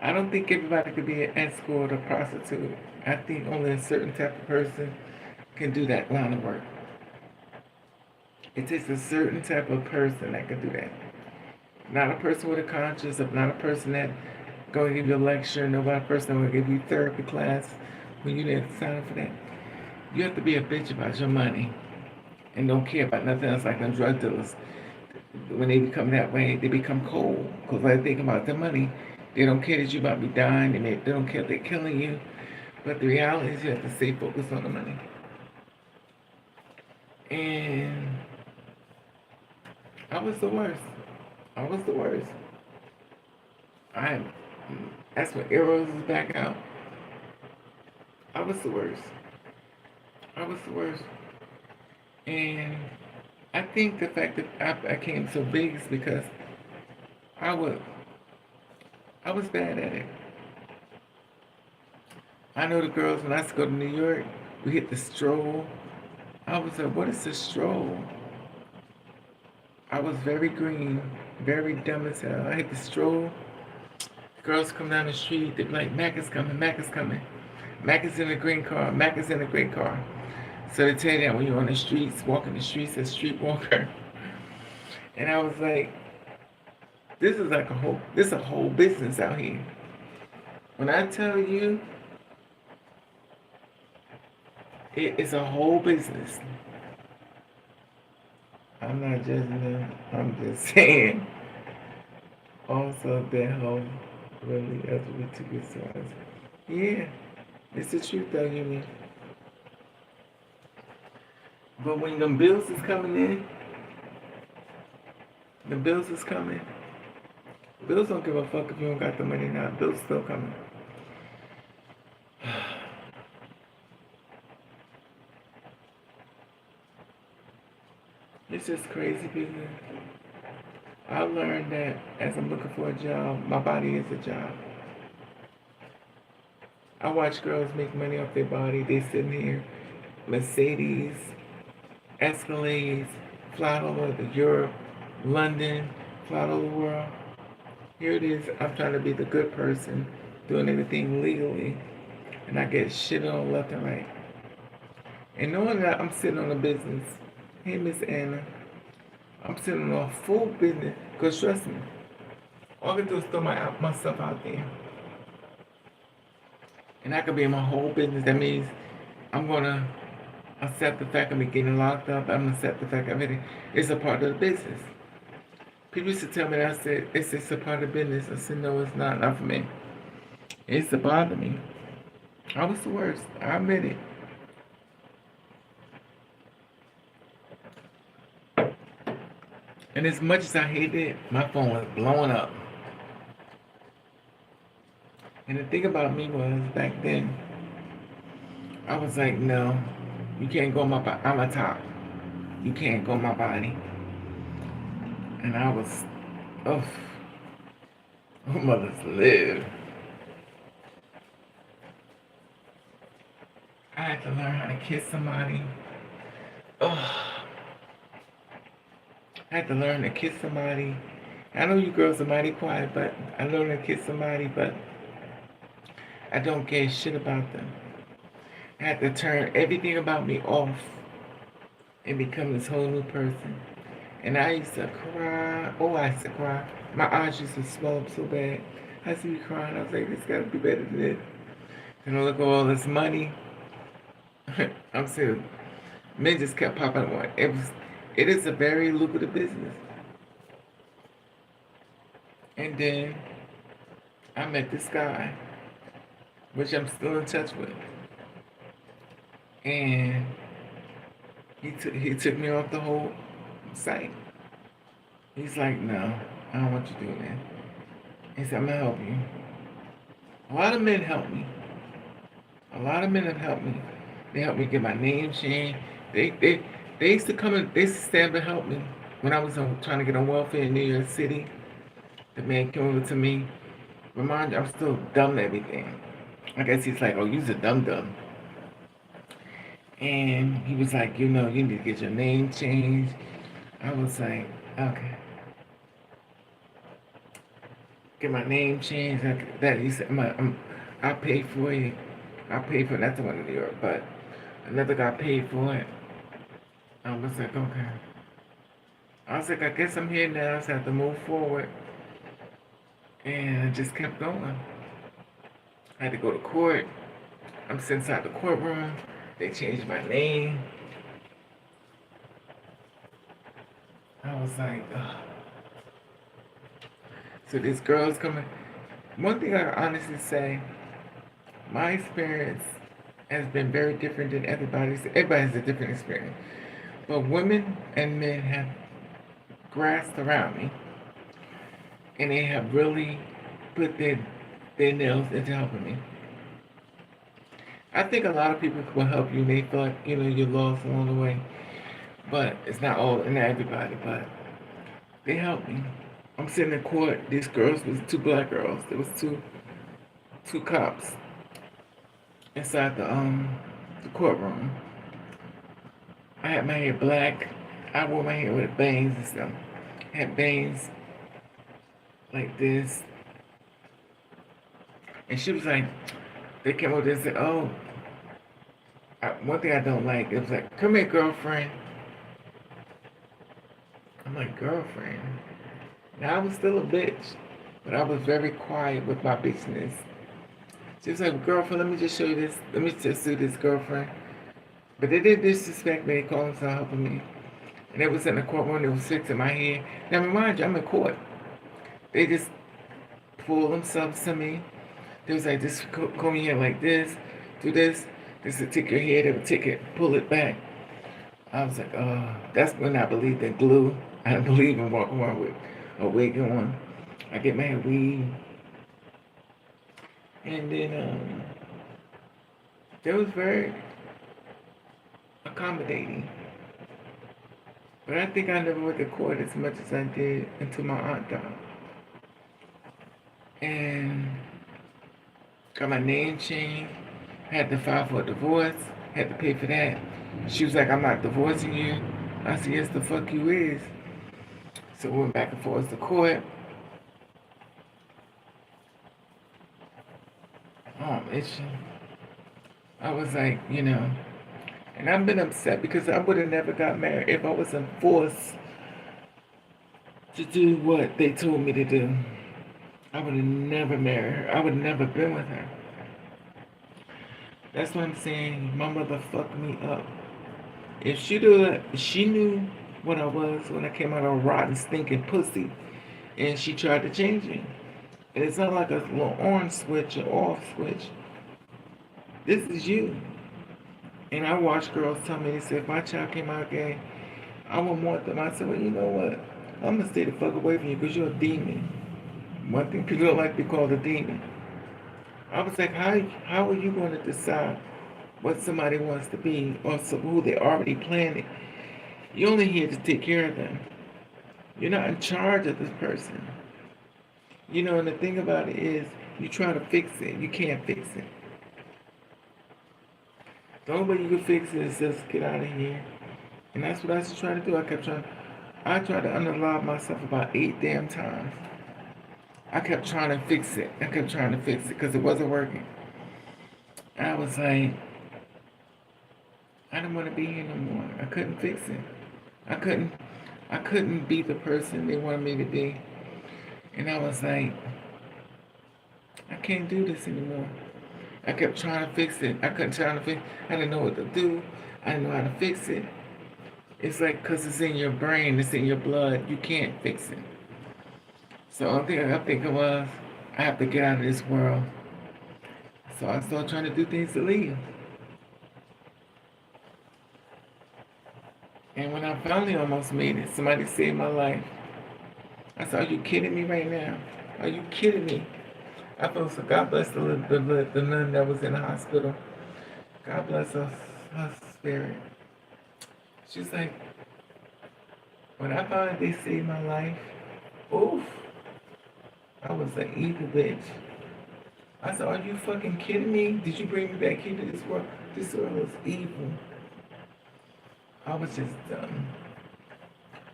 I don't think everybody could be an escort or prostitute. I think only a certain type of person can do that line of work. It takes a certain type of person that can do that. Not a person with a conscience, not a person that going to give you a lecture, not a person that will give you therapy class when you didn't sign up for that. You have to be a bitch about your money and don't care about nothing else like them drug dealers. When they become that way, they become cold because they think about the money. They don't care that you about to be dying, and they don't care if they're killing you. But the reality is you have to stay focused on the money. And I was the worst. I was the worst. I That's when arrows was back out. I was the worst. I was the worst. And I think the fact that I came so big is because I was I was bad at it. I know the girls when I used to go to New York, we hit the stroll. I was like, what is the stroll? I was very green, very dumb as hell. I hit the stroll. Girls come down the street, they be like, Mac is coming, Mac is coming. Mac is in a green car, Mac is in a green car. So they tell you that when you're on the streets, walking the streets, a streetwalker. And I was like, this is a whole business out here. When I tell you, it is a whole business. I'm not judging them. I'm just saying. Also, that whole really LGBTQ size. Yeah, it's the truth though, you mean. But when them bills is coming in, the bills is coming. Bills don't give a fuck if you don't got the money now. Bills still coming. It's just crazy business. I learned that as I'm looking for a job, my body is a job. I watch girls make money off their body. They sitting here, Mercedes, Escalades, fly all over Europe, London, fly all over the world. Here it is, I'm trying to be the good person, doing everything legally, and I get shit on left and right. And knowing that I'm sitting on a business, hey Miss Anna, I'm sitting on a full business, because trust me, all I can do is throw myself out there. And I could be in my whole business. That means I'm going to accept the fact of me getting locked up. I'm going to accept the fact of it. It's a part of the business. People used to tell me that I said, it's a part of the business. I said, no, it's not for me. It used to bother me. I was the worst. I admit it. And as much as I hated it, my phone was blowing up. And the thing about me was, back then, I was like, no, you can't go on my body. I'm a top. You can't go on my body. And I was, oh, mothers live. I had to learn how to kiss somebody. Oh, I had to learn to kiss somebody. I know you girls are mighty quiet, but I learned to kiss somebody, but I don't care shit about them. I had to turn everything about me off and become this whole new person. And I used to cry. Oh, I used to cry. My eyes used to swell up so bad. I used to be crying. I was like, this gotta be better than this. And I look at all this money. I'm saying, men just kept popping on. It is a very lucrative business. And then I met this guy, which I'm still in touch with, and he took me off the whole site. He's like, no, I don't want you doing that. He said, I'm gonna help you. A lot of men help me. A lot of men have helped me. They helped me get my name changed. They they they used to come and they used to stand and help me when I was trying to get on welfare in New York City. The man came over to me. Remind you, I'm still dumb and everything. I guess he's like, oh, you's a dumb dumb. And he was like, you need to get your name changed. I was like, okay. Get my name changed. That he said, I'll pay for it. I'll pay for it. That's the one in New York, but another guy paid for it. I was like, okay. I was like, I guess I'm here now, so I have to move forward. And I just kept going. I had to go to court. I'm sitting inside the courtroom. They changed my name. I was like, ugh. So this girl's coming. One thing I honestly say, my experience has been very different than everybody's. Everybody has a different experience. But women and men have grasped around me, and they have really put their nails into helping me. I think a lot of people will help you. They thought, you're lost along the way. But it's not all and not everybody, but they helped me. I'm sitting in court. These girls was two black girls. There was two cops inside the courtroom. I had my hair black. I wore my hair with bangs and stuff. I had bangs like this. And she was like, they came over there and said, oh, one thing I don't like, it was like, come here, girlfriend. I'm like, girlfriend? Now, I was still a bitch, but I was very quiet with my bitchness. She was like, girlfriend, let me just show you this. Let me just do this, girlfriend. But they didn't disrespect me. They called themselves helping me. And they was in the courtroom. They was fixing my hair. Now, remind you, I'm in court. They just pulled themselves to me. They was like, just comb your hair like this. Do this. This would take your hair. They would take it, pull it back. I was like, oh, that's when I believed in glue. I didn't believe in walking around with a wig on. I get my hair weave. And then they was very accommodating. But I think I never went to court as much as I did until my aunt died. And got my name changed. Had to file for a divorce. Had to pay for that. She was like, I'm not divorcing you. I said, yes, the fuck you is. So we went back and forth to court. Oh, I'm itching. I was like, and I've been upset because I would have never got married if I wasn't forced to do what they told me to do. I would have never married her. I would have never been with her. That's what I'm saying. My mother fucked me up. If she knew what I was when I came out of rotten, stinking pussy, and she tried to change me. And it's not like a little on switch or off switch. This is you. And I watch girls tell me, they say, if my child came out gay, I wouldn't want them. I said, well, you know what? I'm going to stay the fuck away from you because you're a demon. One thing people don't like to be called a demon. I was like, how are you going to decide what somebody wants to be or who they already planning? You're only here to take care of them. You're not in charge of this person. And the thing about it is, you try to fix it. You can't fix it. The only way you can fix it is just get out of here. And that's what I was trying to do. I tried to unalive myself about 8 damn times. I kept trying to fix it. Because it wasn't working. I was like, I don't want to be here no more. I couldn't fix it. I couldn't be the person they wanted me to be. And I was like, I can't do this anymore. I kept trying to fix it. I didn't know what to do. I didn't know how to fix it. It's like, because it's in your brain, it's in your blood, you can't fix it. So I think it was, I have to get out of this world. So I started trying to do things to leave. And when I finally almost made it, somebody saved my life. I said, are you kidding me right now? Are you kidding me? I felt so. God bless the nun that was in the hospital. God bless her spirit. She's like, when I found out they saved my life, oof, I was an evil bitch. I said, are you fucking kidding me? Did you bring me back here to this world? This world was evil. I was just done.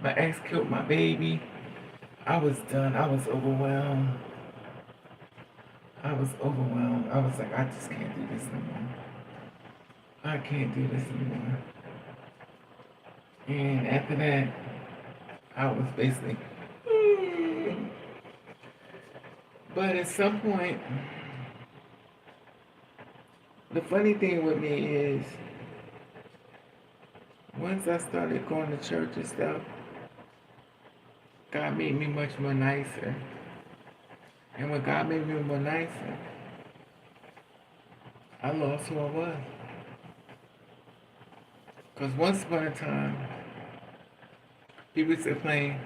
My ex killed my baby. I was done. I was overwhelmed. I was overwhelmed. I was like, I just can't do this no more. I can't do this anymore. And after that, I was basically, but at some point, the funny thing with me is, once I started going to church and stuff, God made me much more nicer. And when God made me more nicer, I lost who I was. Because once upon a time, people used to complain,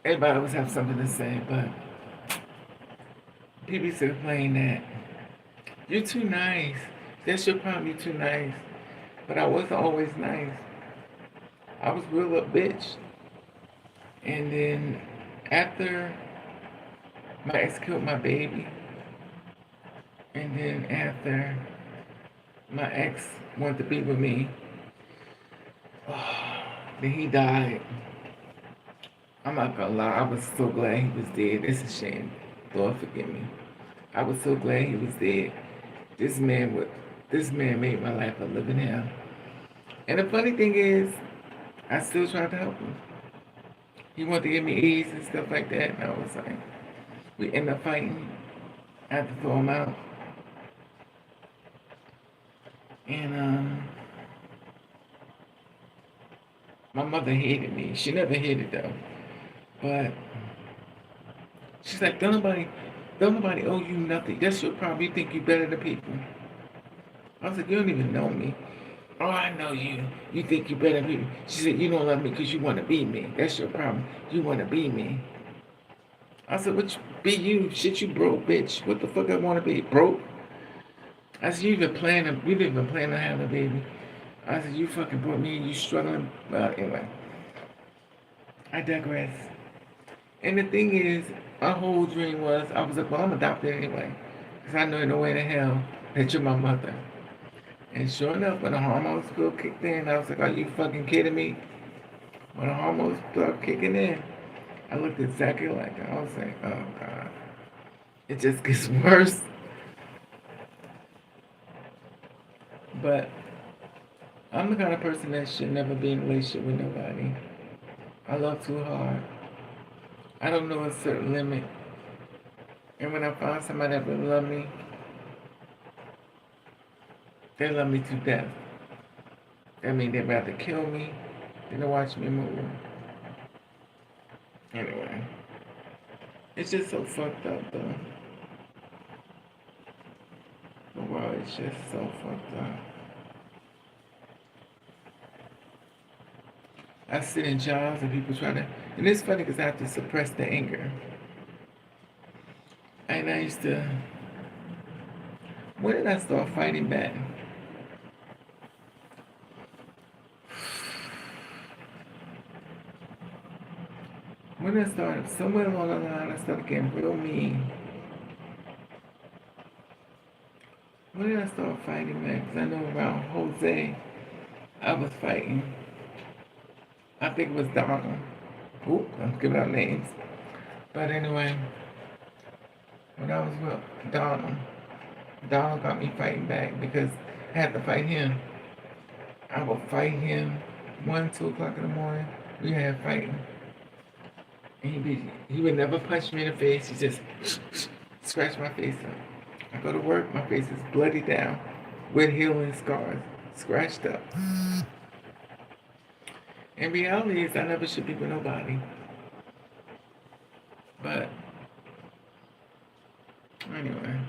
everybody always have something to say, but people used to complain that you're too nice. That's your problem, you're too nice. But I wasn't always nice. I was real up bitch. And then after my ex killed my baby, and then after my ex wanted to be with me, then he died. I'm not gonna lie, I was so glad he was dead. It's a shame. Lord forgive me. I was so glad he was dead. This man made my life a living hell. And the funny thing is, I still tried to help him. He wanted to give me E's and stuff like that, and I was like, we ended up fighting. I had to throw him out. And my mother hated me. She never hated though. But she's like, don't nobody owe you nothing. That's your problem. You think you better than people. I was like, you don't even know me. Oh, I know you. You think you better than people. She said, you don't love me because you want to be me. That's your problem. You want to be me. I said, what you, be you? Shit, you broke, bitch. What the fuck I want to be? Broke? I said, we didn't even plan on having a baby. I said, you fucking brought me, you struggling. Well, anyway, I digress. And the thing is, my whole dream was, I was like, well, I'm adopted anyway. Because I know in no way to hell that you're my mother. And sure enough, when the hormones still kicked in, I was like, are you fucking kidding me? When the hormones started kicking in, I looked exactly like her. I was like, oh God. It just gets worse. But I'm the kind of person that should never be in a relationship with nobody. I love too hard. I don't know a certain limit. And when I find somebody that really love me, they love me to death. That means they'd rather kill me than to watch me move. Anyway, it's just so fucked up though. The world is just so fucked up. I sit in jobs and people try to, and it's funny because I have to suppress the anger. And I used to, when did I start fighting back? When I started, somewhere along the line, I started getting real mean. When did I start fighting back? Because I know around Jose, I was fighting. I think it was Donald. Oop, I'm giving out names. But anyway, when I was with Donald got me fighting back because I had to fight him. I would fight him 1, 2 o'clock in the morning. We had fighting. And he would never punch me in the face. He just scratch my face up. I go to work, my face is bloody down with healing scars, scratched up. And reality is I never should be with nobody. But Anyway,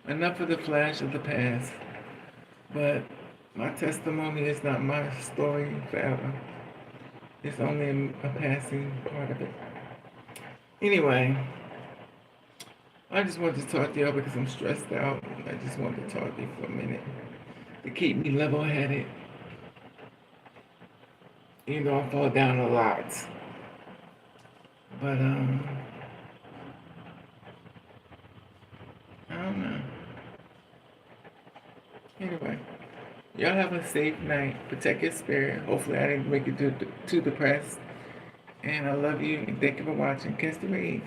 enough of the flash of the past. But my testimony is not my story forever. It's only a passing part of it. Anyway, I just wanted to talk to y'all because I'm stressed out. I just wanted to talk to you for a minute to keep me level-headed. You know, I fall down a lot. But, I don't know. Anyway, y'all have a safe night. Protect your spirit. Hopefully I didn't make you too depressed. And I love you and thank you for watching. Kiss the Rave.